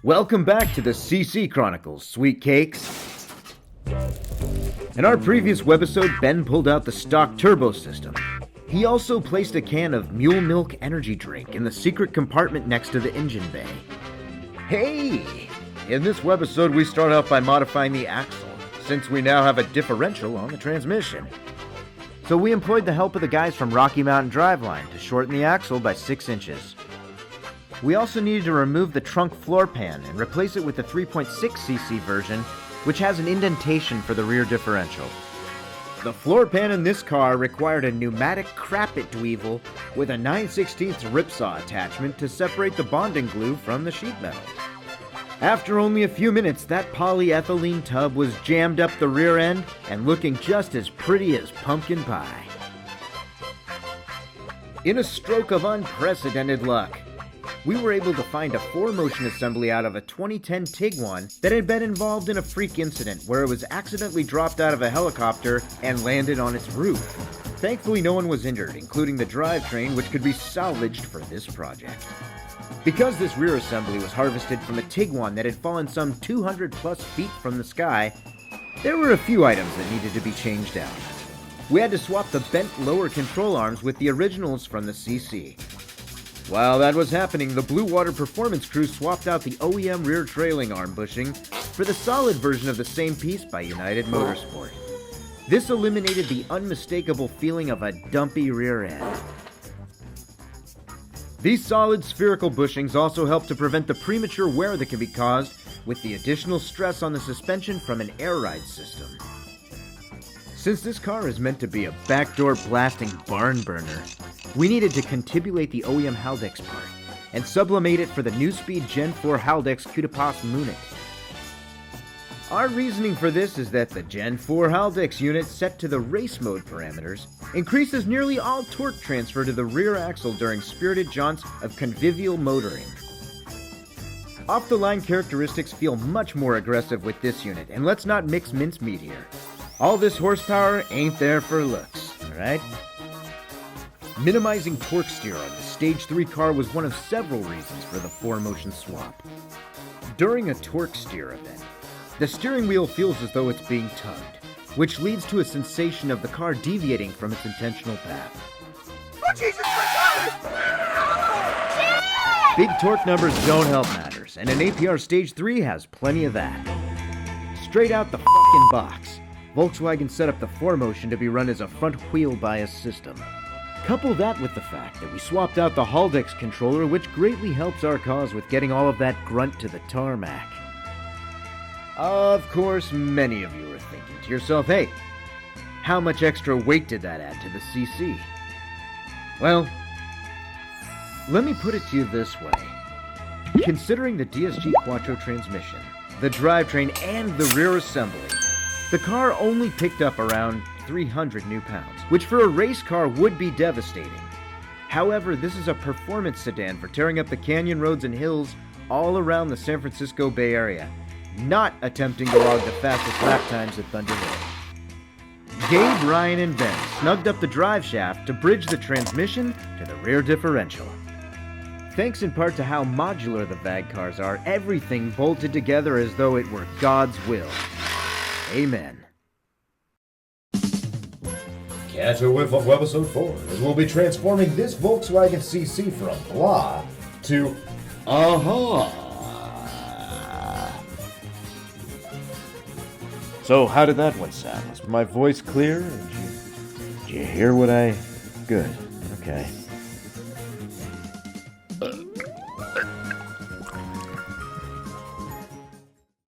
Welcome back to the CC Chronicles, sweet cakes. In our previous webisode, Ben pulled out the stock turbo system. He also placed a can of mule milk energy drink in the secret compartment next to the engine bay. Hey! In this webisode, we start out by modifying the axle, since we now have a differential on the transmission. So we employed the help of the guys from Rocky Mountain Driveline to shorten the axle by 6 inches. We also needed to remove the trunk floor pan and replace it with the 3.6cc version, which has an indentation for the rear differential. The floor pan in this car required a pneumatic crap-it dweevil with a 9/16 ripsaw attachment to separate the bonding glue from the sheet metal. After only a few minutes, that polyethylene tub was jammed up the rear end and looking just as pretty as pumpkin pie. In a stroke of unprecedented luck, we were able to find a 4-motion assembly out of a 2010 Tiguan that had been involved in a freak incident where it was accidentally dropped out of a helicopter and landed on its roof. Thankfully, no one was injured, including the drivetrain, which could be salvaged for this project. Because this rear assembly was harvested from a Tiguan that had fallen some 200 plus feet from the sky, there were a few items that needed to be changed out. We had to swap the bent lower control arms with the originals from the CC. While that was happening, the Bluewater performance crew swapped out the OEM rear trailing arm bushing for the solid version of the same piece by United Motorsport. This eliminated the unmistakable feeling of a dumpy rear end. These solid spherical bushings also help to prevent the premature wear that can be caused with the additional stress on the suspension from an air ride system. Since this car is meant to be a backdoor blasting barn burner, we needed to contibulate the OEM Haldex part and sublimate it for the new speed Gen 4 Haldex Kutupas Munit. Our reasoning for this is that the Gen 4 Haldex unit set to the race mode parameters increases nearly all torque transfer to the rear axle during spirited jaunts of convivial motoring. Off-the-line characteristics feel much more aggressive with this unit, and let's not mix mincemeat here. All this horsepower ain't there for looks, alright? Minimizing torque steer on the Stage 3 car was one of several reasons for the 4-motion swap. During a torque steer event, the steering wheel feels as though it's being tugged, which leads to a sensation of the car deviating from its intentional path. Oh, Jesus Christ! Big torque numbers don't help matters, and an APR Stage 3 has plenty of that. Straight out the fucking box, Volkswagen set up the 4-motion to be run as a front wheel bias system. Couple that with the fact that we swapped out the Haldex controller, which greatly helps our cause with getting all of that grunt to the tarmac. Of course, many of you are thinking to yourself, hey, how much extra weight did that add to the CC? Well, let me put it to you this way. Considering the DSG Quattro transmission, the drivetrain, and the rear assembly, the car only picked up around 300 new pounds, which for a race car would be devastating. However, this is a performance sedan for tearing up the canyon roads and hills all around the San Francisco Bay Area, not attempting to log the fastest lap times at Thunder Hill. Gabe, Ryan, and Ben snugged up the drive shaft to bridge the transmission to the rear differential. Thanks in part to how modular the VAG cars are, everything bolted together as though it were God's will. Amen. Catch a whiff of Webisode 4 as we'll be transforming this Volkswagen CC from blah to aha. So, how did that one sound? Was my voice clear? Did you hear what I... Good. Okay.